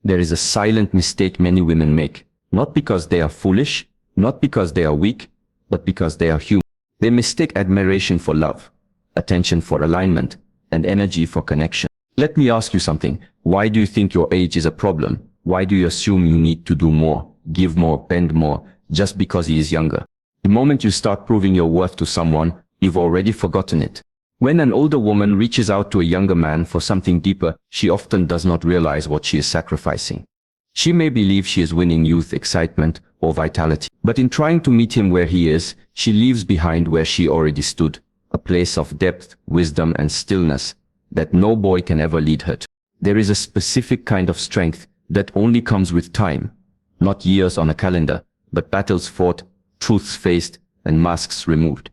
There is a silent mistake many women make, not because they are foolish, not because they are weak, but because they are human. They mistake admiration for love, attention for alignment, and energy for connection. Let me ask you something. Why do you think your age is a problem? Why do you assume you need to do more, give more, bend more, just because he is younger? The moment you start proving your worth to someone, you've already forgotten it. When an older woman reaches out to a younger man for something deeper, she often does not realize what she is sacrificing. She may believe she is winning youth, excitement, or vitality, but in trying to meet him where he is, she leaves behind where she already stood, a place of depth, wisdom, and stillness that no boy can ever lead her to. There is a specific kind of strength that only comes with time, not years on a calendar, but battles fought, truths faced, and masks removed.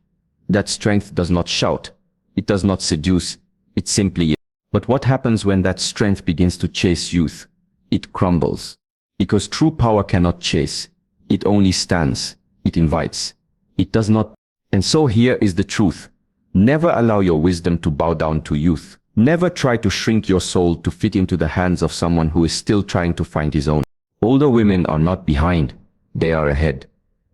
That strength does not shout. It does not seduce. It simply is. But what happens when that strength begins to chase youth? It crumbles. Because true power cannot chase. It only stands. It invites. It does not. And so here is the truth. Never allow your wisdom to bow down to youth. Never try to shrink your soul to fit into the hands of someone who is still trying to find his own. Older women are not behind. They are ahead.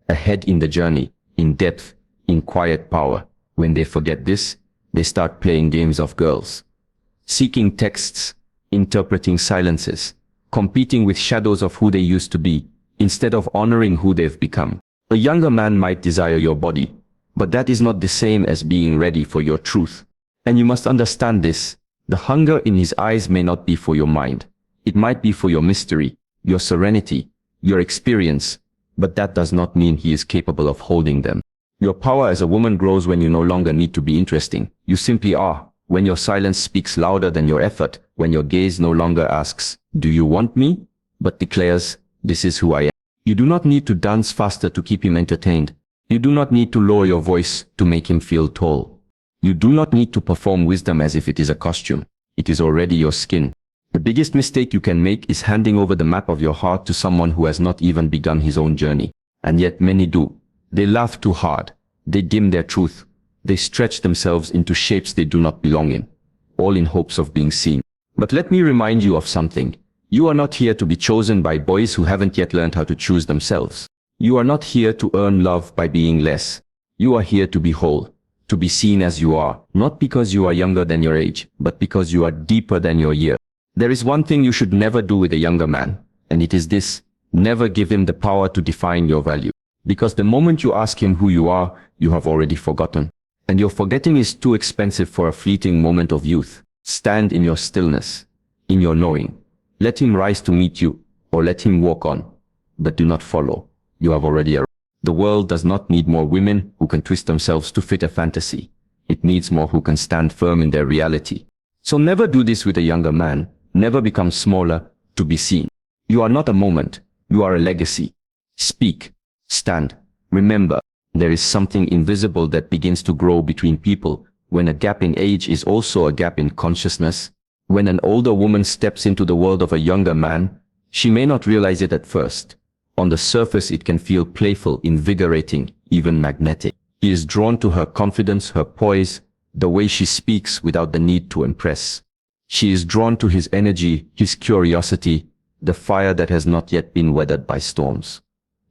Ahead in the journey, in depth, in quiet power. When they forget this, they start playing games of girls. Seeking texts, interpreting silences, competing with shadows of who they used to be, instead of honoring who they've become. A younger man might desire your body, but that is not the same as being ready for your truth. And you must understand this. The hunger in his eyes may not be for your mind. It might be for your mystery, your serenity, your experience, but that does not mean he is capable of holding them. Your power as a woman grows when you no longer need to be interesting. You simply are. When your silence speaks louder than your effort, when your gaze no longer asks, "Do you want me?" but declares, "This is who I am." You do not need to dance faster to keep him entertained. You do not need to lower your voice to make him feel tall. You do not need to perform wisdom as if it is a costume. It is already your skin. The biggest mistake you can make is handing over the map of your heart to someone who has not even begun his own journey. And yet many do. They laugh too hard. They dim their truth. They stretch themselves into shapes they do not belong in, all in hopes of being seen. But let me remind you of something. You are not here to be chosen by boys who haven't yet learned how to choose themselves. You are not here to earn love by being less. You are here to be whole, to be seen as you are, not because you are younger than your age, but because you are deeper than your year. There is one thing you should never do with a younger man, and it is this: never give him the power to define your value. Because the moment you ask him who you are, you have already forgotten. And your forgetting is too expensive for a fleeting moment of youth. Stand in your stillness, in your knowing. Let him rise to meet you, or let him walk on. But do not follow. You have already arrived. The world does not need more women who can twist themselves to fit a fantasy. It needs more who can stand firm in their reality. So never do this with a younger man. Never become smaller to be seen. You are not a moment. You are a legacy. Speak. Stand. Remember, there is something invisible that begins to grow between people when a gap in age is also a gap in consciousness. When an older woman steps into the world of a younger man, she may not realize it at first. On the surface, it can feel playful, invigorating, even magnetic. He is drawn to her confidence, her poise, the way she speaks without the need to impress. She is drawn to his energy, his curiosity, the fire that has not yet been weathered by storms.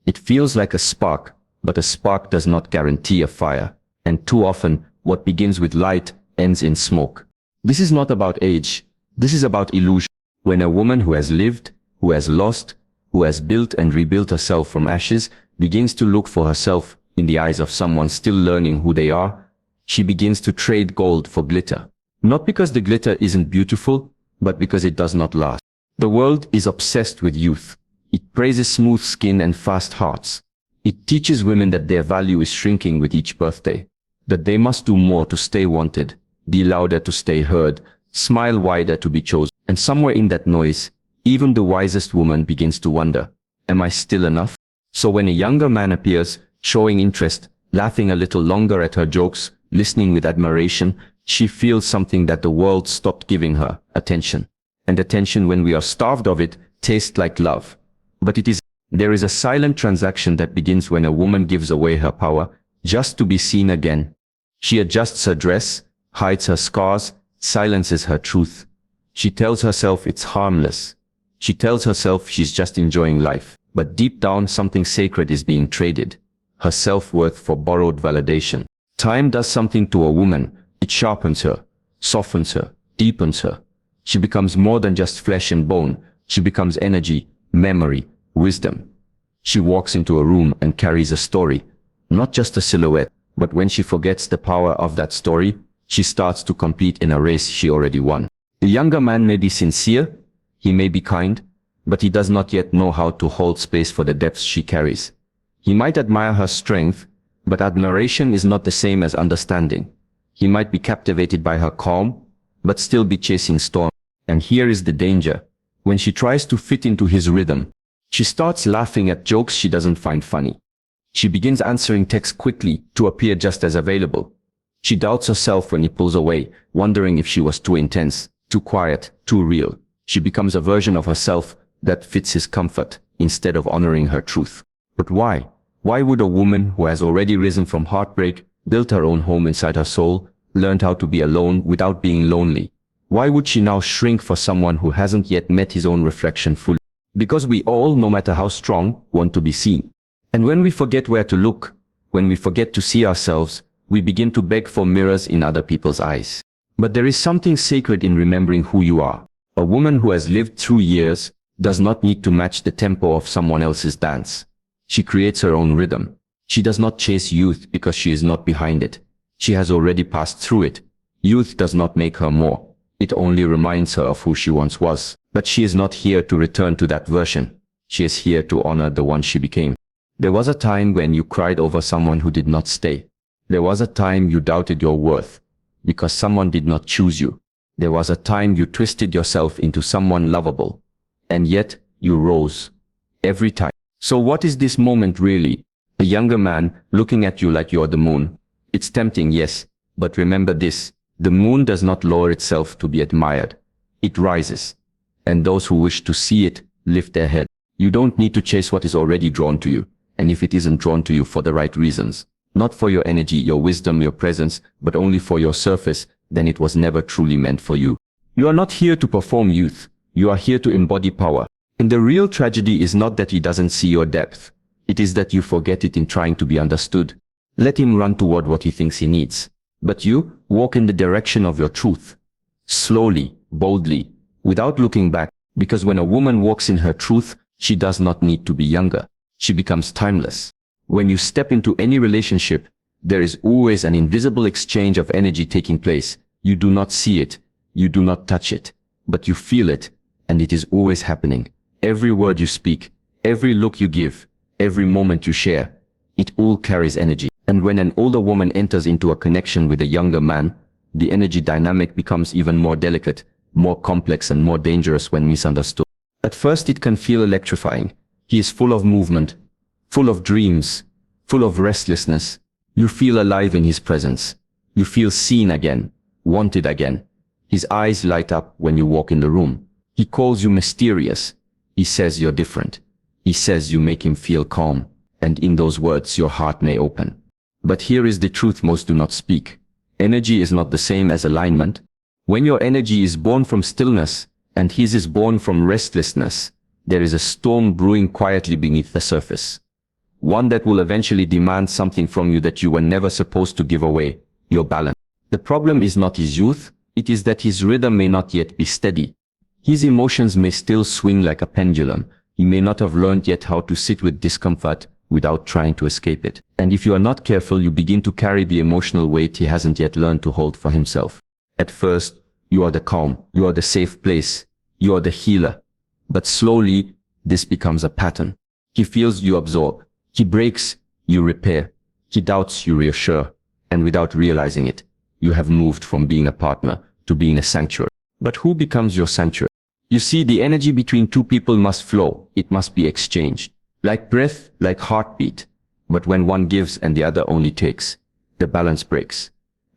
It feels like a spark, but a spark does not guarantee a fire. And too often, what begins with light ends in smoke. This is not about age. This is about illusion. When a woman who has lived, who has lost, who has built and rebuilt herself from ashes, begins to look for herself in the eyes of someone still learning who they are, she begins to trade gold for glitter. Not because the glitter isn't beautiful, but because it does not last. The world is obsessed with youth. It praises smooth skin and fast hearts. It teaches women that their value is shrinking with each birthday, that they must do more to stay wanted, be louder to stay heard, smile wider to be chosen. And somewhere in that noise, even the wisest woman begins to wonder, am I still enough? So when a younger man appears, showing interest, laughing a little longer at her jokes, listening with admiration, she feels something that the world stopped giving her: attention. And attention, when we are starved of it, tastes like love. But there is a silent transaction that begins when a woman gives away her power just to be seen again. She adjusts her dress, hides her scars, silences her truth. She tells herself it's harmless. She tells herself she's just enjoying life, but deep down something sacred is being traded. Her self-worth for borrowed validation. Time does something to a woman. It sharpens her, softens her, deepens her. She becomes more than just flesh and bone. She becomes energy, memory, wisdom. She walks into a room and carries a story, not just a silhouette, but when she forgets the power of that story, she starts to compete in a race she already won. The younger man may be sincere, he may be kind, but he does not yet know how to hold space for the depths she carries. He might admire her strength, but admiration is not the same as understanding. He might be captivated by her calm, but still be chasing storms. And here is the danger. When she tries to fit into his rhythm, she starts laughing at jokes she doesn't find funny. She begins answering texts quickly to appear just as available. She doubts herself when he pulls away, wondering if she was too intense, too quiet, too real. She becomes a version of herself that fits his comfort instead of honoring her truth. But why? Why would a woman who has already risen from heartbreak, built her own home inside her soul, learned how to be alone without being lonely? Why would she now shrink for someone who hasn't yet met his own reflection fully? Because we all, no matter how strong, want to be seen. And when we forget where to look, when we forget to see ourselves, we begin to beg for mirrors in other people's eyes. But there is something sacred in remembering who you are. A woman who has lived through years does not need to match the tempo of someone else's dance. She creates her own rhythm. She does not chase youth because she is not behind it. She has already passed through it. Youth does not make her more. It only reminds her of who she once was. But she is not here to return to that version. She is here to honor the one she became. There was a time when you cried over someone who did not stay. There was a time you doubted your worth because someone did not choose you. There was a time you twisted yourself into someone lovable. And yet, you rose. Every time. So what is this moment really? A younger man looking at you like you're the moon. It's tempting, yes, but remember this. The moon does not lower itself to be admired. It rises. And those who wish to see it, lift their head. You don't need to chase what is already drawn to you. And if it isn't drawn to you for the right reasons, not for your energy, your wisdom, your presence, but only for your surface, then it was never truly meant for you. You are not here to perform youth. You are here to embody power. And the real tragedy is not that he doesn't see your depth. It is that you forget it in trying to be understood. Let him run toward what he thinks he needs. But you walk in the direction of your truth. Slowly, boldly, without looking back. Because when a woman walks in her truth, she does not need to be younger. She becomes timeless. When you step into any relationship, there is always an invisible exchange of energy taking place. You do not see it. You do not touch it. But you feel it. And it is always happening. Every word you speak, every look you give, every moment you share, it all carries energy. And when an older woman enters into a connection with a younger man, the energy dynamic becomes even more delicate, more complex and more dangerous when misunderstood. At first it can feel electrifying. He is full of movement, full of dreams, full of restlessness. You feel alive in his presence. You feel seen again, wanted again. His eyes light up when you walk in the room. He calls you mysterious. He says you're different. He says you make him feel calm. And in those words your heart may open. But here is the truth most do not speak. Energy is not the same as alignment. When your energy is born from stillness, and his is born from restlessness, there is a storm brewing quietly beneath the surface. One that will eventually demand something from you that you were never supposed to give away, your balance. The problem is not his youth, it is that his rhythm may not yet be steady. His emotions may still swing like a pendulum. He may not have learned yet how to sit with discomfort without trying to escape it. And if you are not careful, you begin to carry the emotional weight he hasn't yet learned to hold for himself. At first, you are the calm, you are the safe place, you are the healer. But slowly, this becomes a pattern. He feels, you absorb. He breaks, you repair. He doubts, you reassure. And without realizing it, you have moved from being a partner to being a sanctuary. But who becomes your sanctuary? You see, the energy between two people must flow. It must be exchanged. Like breath, like heartbeat. But when one gives and the other only takes, the balance breaks.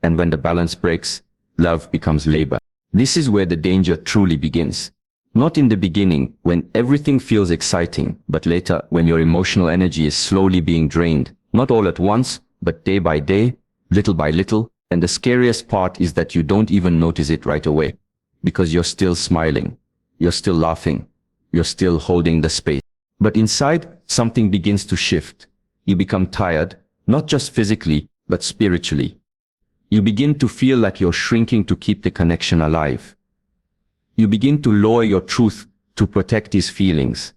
And when the balance breaks, love becomes labor. This is where the danger truly begins. Not in the beginning, when everything feels exciting, but later, when your emotional energy is slowly being drained. Not all at once, but day by day, little by little. And the scariest part is that you don't even notice it right away. Because you're still smiling. You're still laughing. You're still holding the space. But inside, something begins to shift. You become tired, not just physically, but spiritually. You begin to feel like you're shrinking to keep the connection alive. You begin to lower your truth to protect his feelings.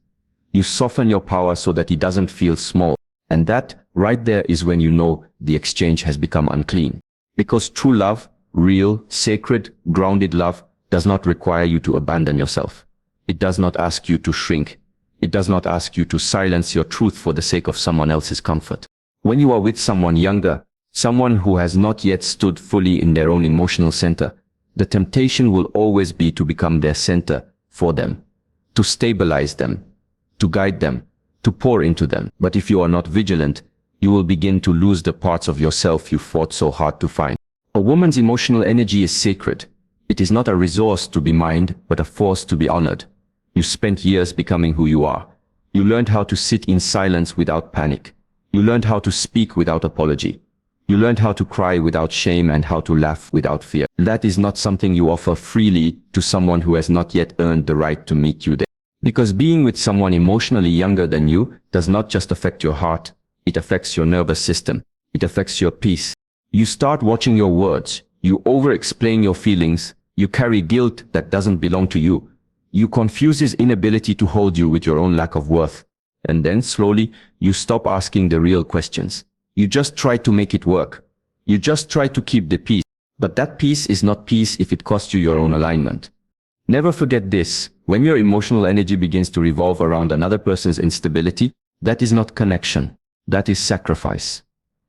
You soften your power so that he doesn't feel small. And that, right there, is when you know the exchange has become unclean. Because true love, real, sacred, grounded love, does not require you to abandon yourself. It does not ask you to shrink. It does not ask you to silence your truth for the sake of someone else's comfort. When you are with someone younger, someone who has not yet stood fully in their own emotional center, the temptation will always be to become their center for them, to stabilize them, to guide them, to pour into them. But if you are not vigilant, you will begin to lose the parts of yourself you fought so hard to find. A woman's emotional energy is sacred. It is not a resource to be mined, but a force to be honored. You spent years becoming who you are. You learned how to sit in silence without panic. You learned how to speak without apology. You learned how to cry without shame and how to laugh without fear. That is not something you offer freely to someone who has not yet earned the right to meet you there. Because being with someone emotionally younger than you does not just affect your heart, it affects your nervous system. It affects your peace. You start watching your words. You over-explain your feelings. You carry guilt that doesn't belong to you. You confuse his inability to hold you with your own lack of worth. And then slowly, you stop asking the real questions. You just try to make it work. You just try to keep the peace. But that peace is not peace if it costs you your own alignment. Never forget this. When your emotional energy begins to revolve around another person's instability, that is not connection. That is sacrifice.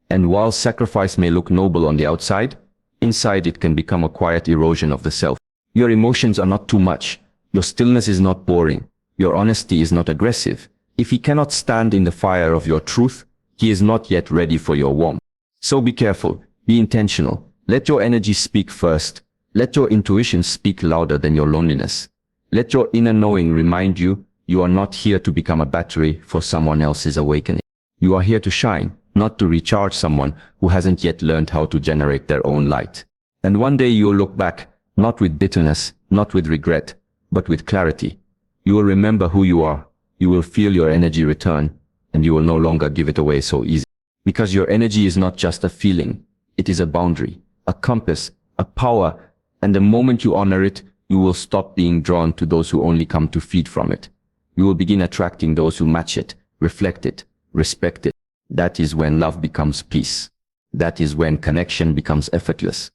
And while sacrifice may look noble on the outside, inside it can become a quiet erosion of the self. Your emotions are not too much. Your stillness is not boring. Your honesty is not aggressive. If he cannot stand in the fire of your truth, he is not yet ready for your warmth. So be careful. Be intentional. Let your energy speak first. Let your intuition speak louder than your loneliness. Let your inner knowing remind you, you are not here to become a battery for someone else's awakening. You are here to shine, not to recharge someone who hasn't yet learned how to generate their own light. And one day you will look back, not with bitterness, not with regret, but with clarity. You will remember who you are. You will feel your energy return, and you will no longer give it away so easy. Because your energy is not just a feeling. It is a boundary, a compass, a power, and the moment you honor it, you will stop being drawn to those who only come to feed from it. You will begin attracting those who match it, reflect it, respect it. That is when love becomes peace. That is when connection becomes effortless.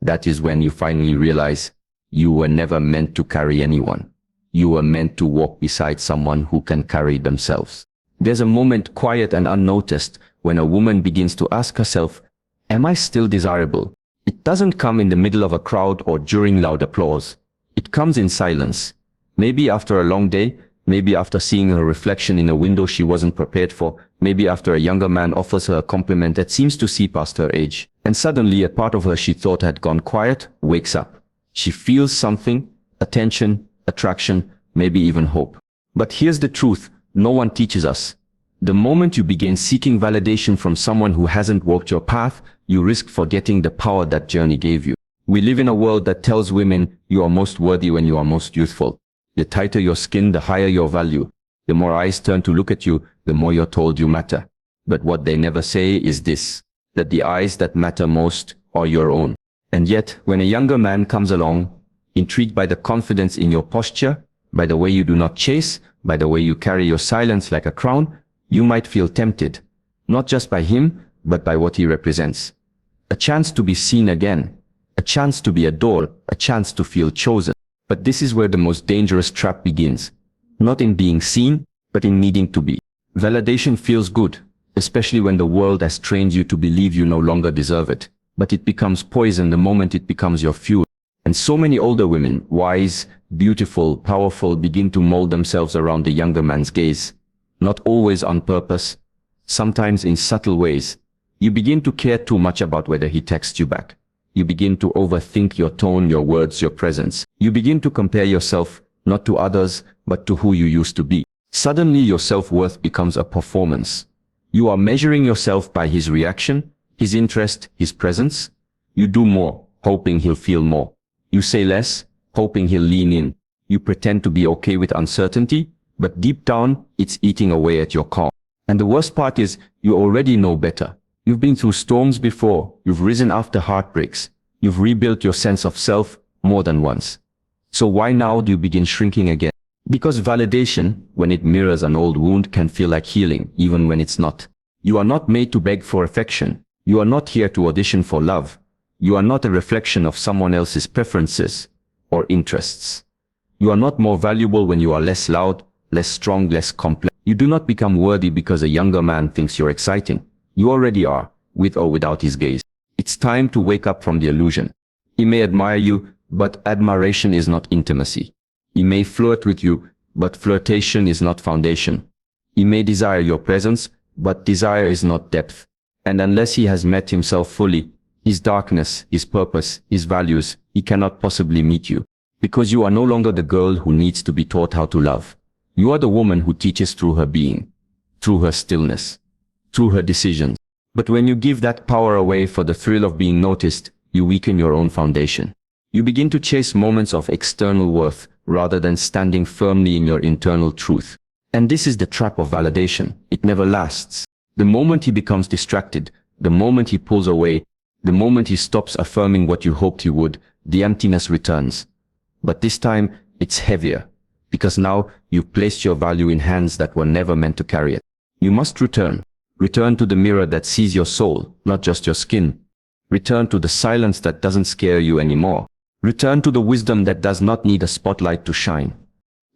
That is when you finally realize you were never meant to carry anyone. You were meant to walk beside someone who can carry themselves. There's a moment, quiet and unnoticed, when a woman begins to ask herself, am I still desirable? It doesn't come in the middle of a crowd or during loud applause. It comes in silence. Maybe after a long day, maybe after seeing her reflection in a window she wasn't prepared for, maybe after a younger man offers her a compliment that seems to see past her age. And suddenly a part of her she thought had gone quiet wakes up. She feels something, attention, attraction, maybe even hope. But here's the truth, no one teaches us. The moment you begin seeking validation from someone who hasn't walked your path, you risk forgetting the power that journey gave you. We live in a world that tells women you are most worthy when you are most youthful. The tighter your skin, the higher your value. The more eyes turn to look at you, the more you're told you matter. But what they never say is this, that the eyes that matter most are your own. And yet, when a younger man comes along, intrigued by the confidence in your posture, by the way you do not chase, by the way you carry your silence like a crown, you might feel tempted, not just by him, but by what he represents. A chance to be seen again, a chance to be adored, a chance to feel chosen. But this is where the most dangerous trap begins. Not in being seen, but in needing to be. Validation feels good, especially when the world has trained you to believe you no longer deserve it. But it becomes poison the moment it becomes your fuel. And so many older women, wise, beautiful, powerful, begin to mold themselves around the younger man's gaze. Not always on purpose, sometimes in subtle ways. You begin to care too much about whether he texts you back. You begin to overthink your tone, your words, your presence. You begin to compare yourself, not to others, but to who you used to be. Suddenly your self-worth becomes a performance. You are measuring yourself by his reaction, his interest, his presence. You do more, hoping he'll feel more. You say less, hoping he'll lean in. You pretend to be okay with uncertainty, but deep down, it's eating away at your calm. And the worst part is, you already know better. You've been through storms before, you've risen after heartbreaks, you've rebuilt your sense of self more than once. So why now do you begin shrinking again? Because validation, when it mirrors an old wound, can feel like healing, even when it's not. You are not made to beg for affection. You are not here to audition for love. You are not a reflection of someone else's preferences or interests. You are not more valuable when you are less loud, less strong, less complex. You do not become worthy because a younger man thinks you're exciting. You already are, with or without his gaze. It's time to wake up from the illusion. He may admire you, but admiration is not intimacy. He may flirt with you, but flirtation is not foundation. He may desire your presence, but desire is not depth. And unless he has met himself fully, his darkness, his purpose, his values, he cannot possibly meet you. Because you are no longer the girl who needs to be taught how to love. You are the woman who teaches through her being, through her stillness, through her decisions. But when you give that power away for the thrill of being noticed, you weaken your own foundation. You begin to chase moments of external worth rather than standing firmly in your internal truth. And this is the trap of validation. It never lasts. The moment he becomes distracted, the moment he pulls away, the moment he stops affirming what you hoped he would, the emptiness returns. But this time, it's heavier. Because now, you've placed your value in hands that were never meant to carry it. You must return. Return to the mirror that sees your soul, not just your skin. Return to the silence that doesn't scare you anymore. Return to the wisdom that does not need a spotlight to shine.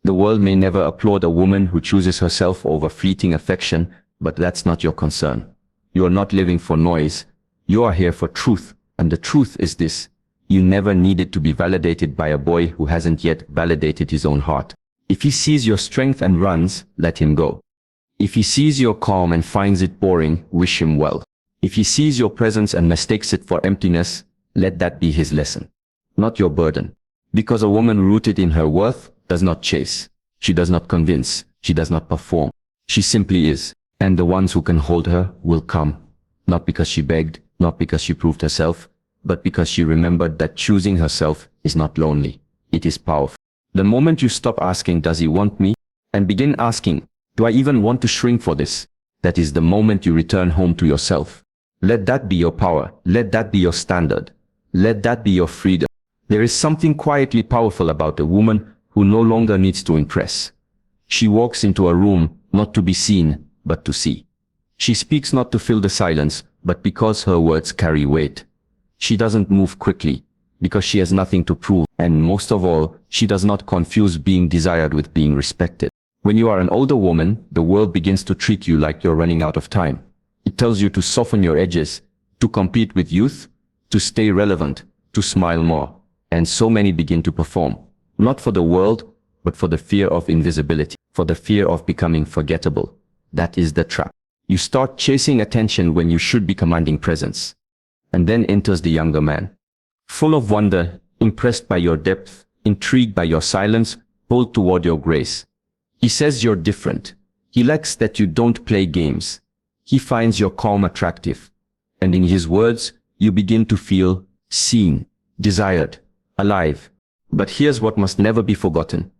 The world may never applaud a woman who chooses herself over fleeting affection, but that's not your concern. You are not living for noise. You are here for truth, and the truth is this. You never needed to be validated by a boy who hasn't yet validated his own heart. If he sees your strength and runs, let him go. If he sees your calm and finds it boring, wish him well. If he sees your presence and mistakes it for emptiness, let that be his lesson, not your burden. Because a woman rooted in her worth does not chase. She does not convince. She does not perform. She simply is. And the ones who can hold her will come. Not because she begged, not because she proved herself, but because she remembered that choosing herself is not lonely. It is powerful. The moment you stop asking, does he want me? And begin asking, do I even want to shrink for this? That is the moment you return home to yourself. Let that be your power. Let that be your standard. Let that be your freedom. There is something quietly powerful about a woman who no longer needs to impress. She walks into a room not to be seen, but to see. She speaks not to fill the silence, but because her words carry weight. She doesn't move quickly, because she has nothing to prove, and most of all, she does not confuse being desired with being respected. When you are an older woman, the world begins to treat you like you're running out of time. It tells you to soften your edges, to compete with youth, to stay relevant, to smile more. And so many begin to perform, not for the world, but for the fear of invisibility, for the fear of becoming forgettable. That is the trap. You start chasing attention when you should be commanding presence. And then enters the younger man. Full of wonder, impressed by your depth, intrigued by your silence, pulled toward your grace. He says you're different. He likes that you don't play games. He finds your calm attractive. And in his words, you begin to feel seen, desired, alive. But here's what must never be forgotten.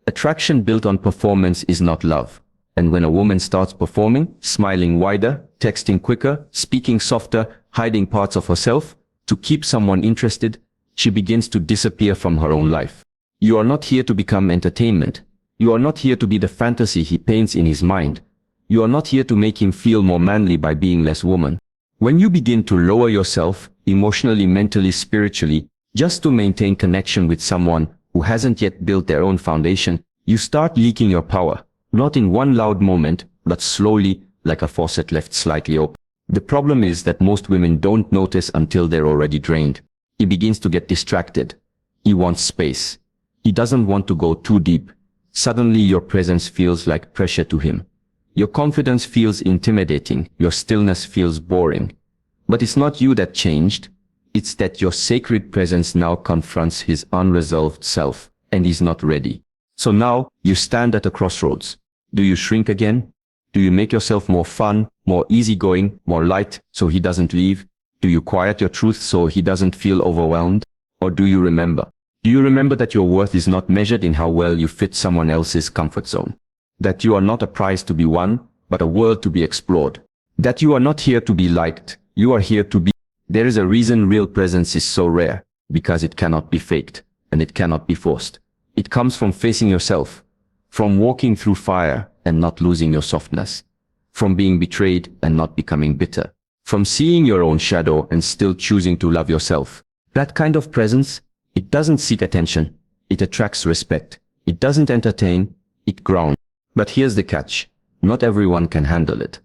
Attraction built on performance is not love. And when a woman starts performing, smiling wider, texting quicker, speaking softer, hiding parts of herself, to keep someone interested, she begins to disappear from her own life. You are not here to become entertainment. You are not here to be the fantasy he paints in his mind. You are not here to make him feel more manly by being less woman. When you begin to lower yourself, emotionally, mentally, spiritually, just to maintain connection with someone who hasn't yet built their own foundation, you start leaking your power. Not in one loud moment, but slowly, like a faucet left slightly open. The problem is that most women don't notice until they're already drained. He begins to get distracted. He wants space. He doesn't want to go too deep. Suddenly your presence feels like pressure to him. Your confidence feels intimidating. Your stillness feels boring. But it's not you that changed. It's that your sacred presence now confronts his unresolved self, and he's not ready. So now, you stand at a crossroads. Do you shrink again? Do you make yourself more fun, more easygoing, more light, so he doesn't leave? Do you quiet your truth so he doesn't feel overwhelmed? Or do you remember? Do you remember that your worth is not measured in how well you fit someone else's comfort zone? That you are not a prize to be won, but a world to be explored. That you are not here to be liked, you are here to be. There is a reason real presence is so rare, because it cannot be faked, and it cannot be forced. It comes from facing yourself, from walking through fire and not losing your softness, from being betrayed and not becoming bitter, from seeing your own shadow and still choosing to love yourself. That kind of presence, it doesn't seek attention, it attracts respect. It doesn't entertain, it grounds. But here's the catch, not everyone can handle it.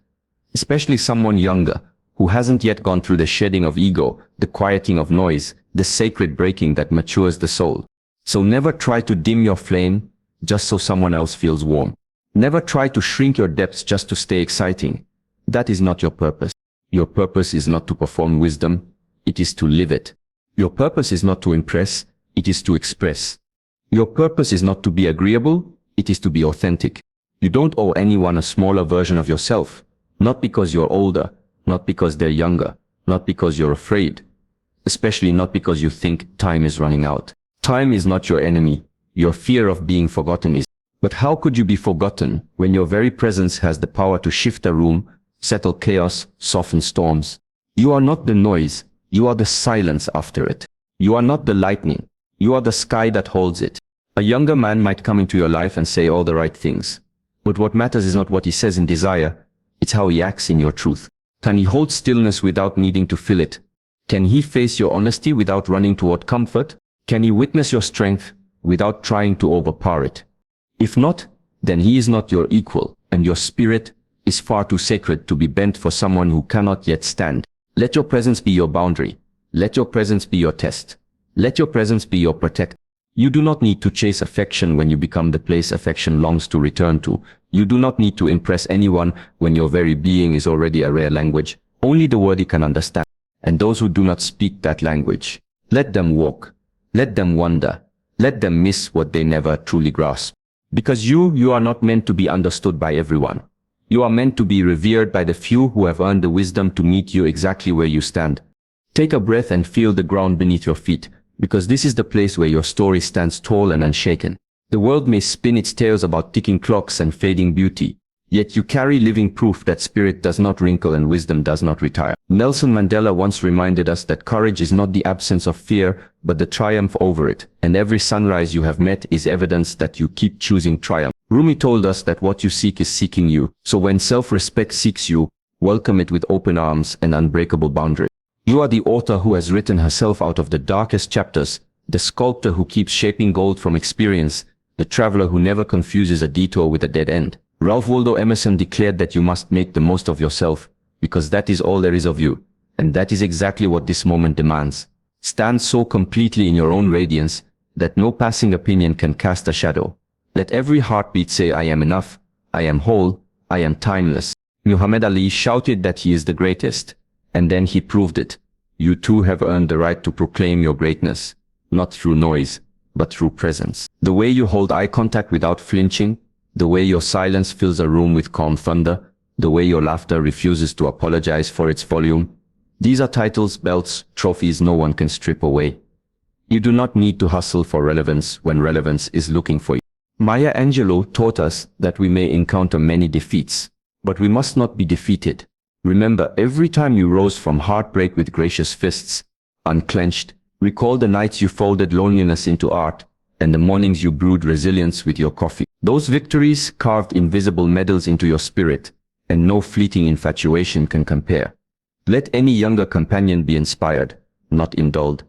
Especially someone younger, who hasn't yet gone through the shedding of ego, the quieting of noise, the sacred breaking that matures the soul. So never try to dim your flame just so someone else feels warm. Never try to shrink your depths just to stay exciting. That is not your purpose. Your purpose is not to perform wisdom, it is to live it. Your purpose is not to impress, it is to express. Your purpose is not to be agreeable, it is to be authentic. You don't owe anyone a smaller version of yourself, not because you're older, not because they're younger, not because you're afraid, especially not because you think time is running out. Time is not your enemy, your fear of being forgotten is. But how could you be forgotten when your very presence has the power to shift a room, settle chaos, soften storms? You are not the noise, you are the silence after it. You are not the lightning, you are the sky that holds it. A younger man might come into your life and say all the right things. But what matters is not what he says in desire, it's how he acts in your truth. Can he hold stillness without needing to fill it? Can he face your honesty without running toward comfort? Can he witness your strength without trying to overpower it? If not, then he is not your equal, and your spirit is far too sacred to be bent for someone who cannot yet stand. Let your presence be your boundary. Let your presence be your test. Let your presence be your protector. You do not need to chase affection when you become the place affection longs to return to. You do not need to impress anyone when your very being is already a rare language. Only the worthy can understand. And those who do not speak that language, let them walk. Let them wander. Let them miss what they never truly grasp. Because you are not meant to be understood by everyone. You are meant to be revered by the few who have earned the wisdom to meet you exactly where you stand. Take a breath and feel the ground beneath your feet, because this is the place where your story stands tall and unshaken. The world may spin its tales about ticking clocks and fading beauty, yet you carry living proof that spirit does not wrinkle and wisdom does not retire. Nelson Mandela once reminded us that courage is not the absence of fear, but the triumph over it, and every sunrise you have met is evidence that you keep choosing triumph. Rumi told us that what you seek is seeking you, so when self-respect seeks you, welcome it with open arms and unbreakable boundaries. You are the author who has written herself out of the darkest chapters, the sculptor who keeps shaping gold from experience, the traveler who never confuses a detour with a dead end. Ralph Waldo Emerson declared that you must make the most of yourself, because that is all there is of you, and that is exactly what this moment demands. Stand so completely in your own radiance, that no passing opinion can cast a shadow. Let every heartbeat say I am enough, I am whole, I am timeless. Muhammad Ali shouted that he is the greatest. And then he proved it. You too have earned the right to proclaim your greatness, not through noise, but through presence. The way you hold eye contact without flinching, the way your silence fills a room with calm thunder, the way your laughter refuses to apologize for its volume. These are titles, belts, trophies no one can strip away. You do not need to hustle for relevance when relevance is looking for you. Maya Angelou taught us that we may encounter many defeats, but we must not be defeated. Remember, every time you rose from heartbreak with gracious fists, unclenched, recall the nights you folded loneliness into art, and the mornings you brewed resilience with your coffee. Those victories carved invisible medals into your spirit, and no fleeting infatuation can compare. Let any younger companion be inspired, not indulged.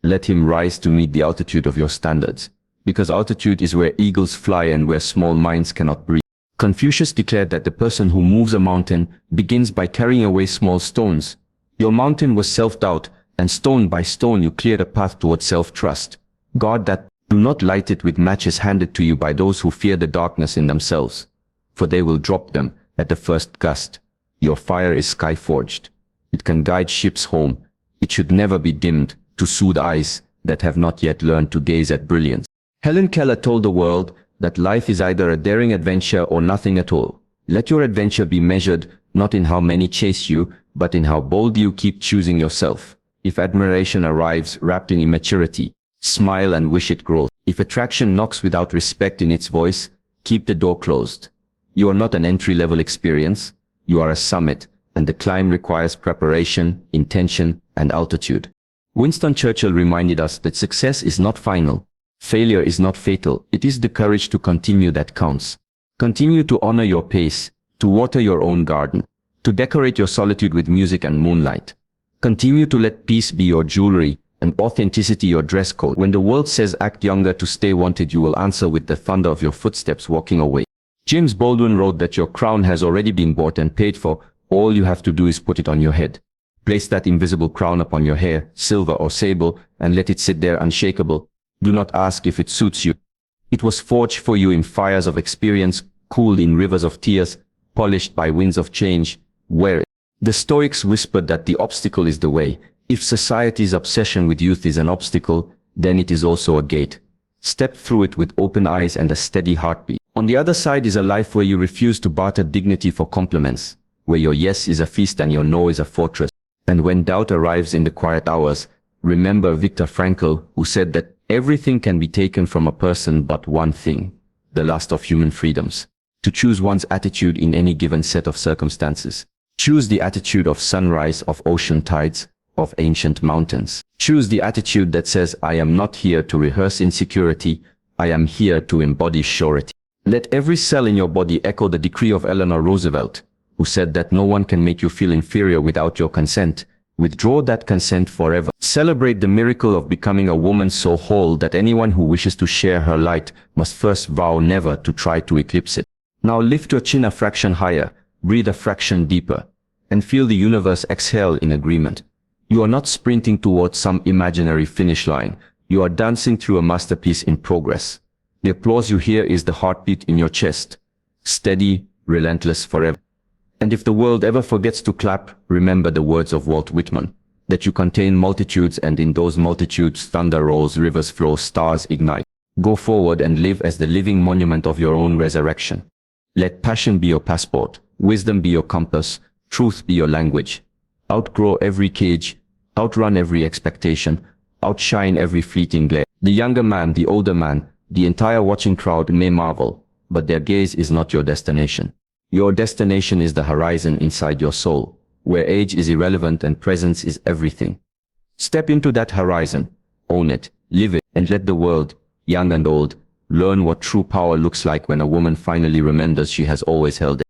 Let him rise to meet the altitude of your standards, because altitude is where eagles fly and where small minds cannot breathe. Confucius declared that the person who moves a mountain begins by carrying away small stones. Your mountain was self-doubt, and stone by stone you cleared a path toward self-trust. Guard that. Do not light it with matches handed to you by those who fear the darkness in themselves, for they will drop them at the first gust. Your fire is sky-forged. It can guide ships home. It should never be dimmed to soothe eyes that have not yet learned to gaze at brilliance. Helen Keller told the world that life is either a daring adventure or nothing at all. Let your adventure be measured not in how many chase you, but in how bold you keep choosing yourself. If admiration arrives wrapped in immaturity, Smile and wish it grows. If attraction knocks without respect in its voice, keep the door closed. You are not an entry-level experience. You are a summit, and the climb requires preparation, intention, and altitude. Winston Churchill reminded us that success is not final. Failure is not fatal. It is the courage to continue that counts. Continue to honor your pace, to water your own garden, to decorate your solitude with music and moonlight. Continue to let peace be your jewelry and authenticity your dress code. When the world says act younger to stay wanted, you will answer with the thunder of your footsteps walking away. James Baldwin wrote that your crown has already been bought and paid for. All you have to do is put it on your head. Place that invisible crown upon your hair, silver or sable, and let it sit there unshakable. Do not ask if it suits you. It was forged for you in fires of experience, cooled in rivers of tears, polished by winds of change. Wear it. The Stoics whispered that the obstacle is the way. If society's obsession with youth is an obstacle, then it is also a gate. Step through it with open eyes and a steady heartbeat. On the other side is a life where you refuse to barter dignity for compliments, where your yes is a feast and your no is a fortress. And when doubt arrives in the quiet hours, remember Viktor Frankl, who said that everything can be taken from a person but one thing, the last of human freedoms. To choose one's attitude in any given set of circumstances. Choose the attitude of sunrise, of ocean tides, of ancient mountains. Choose the attitude that says, I am not here to rehearse insecurity, I am here to embody surety. Let every cell in your body echo the decree of Eleanor Roosevelt, who said that no one can make you feel inferior without your consent. Withdraw that consent forever. Celebrate the miracle of becoming a woman so whole that anyone who wishes to share her light must first vow never to try to eclipse it. Now lift your chin a fraction higher, breathe a fraction deeper, and feel the universe exhale in agreement. You are not sprinting towards some imaginary finish line. You are dancing through a masterpiece in progress. The applause you hear is the heartbeat in your chest. Steady, relentless forever. And if the world ever forgets to clap, remember the words of Walt Whitman, that you contain multitudes and in those multitudes thunder rolls, rivers flow, stars ignite. Go forward and live as the living monument of your own resurrection. Let passion be your passport, wisdom be your compass, truth be your language. Outgrow every cage, outrun every expectation, outshine every fleeting glare. The younger man, the older man, the entire watching crowd may marvel, but their gaze is not your destination. Your destination is the horizon inside your soul, where age is irrelevant and presence is everything. Step into that horizon, own it, live it, and let the world, young and old, learn what true power looks like when a woman finally remembers she has always held it.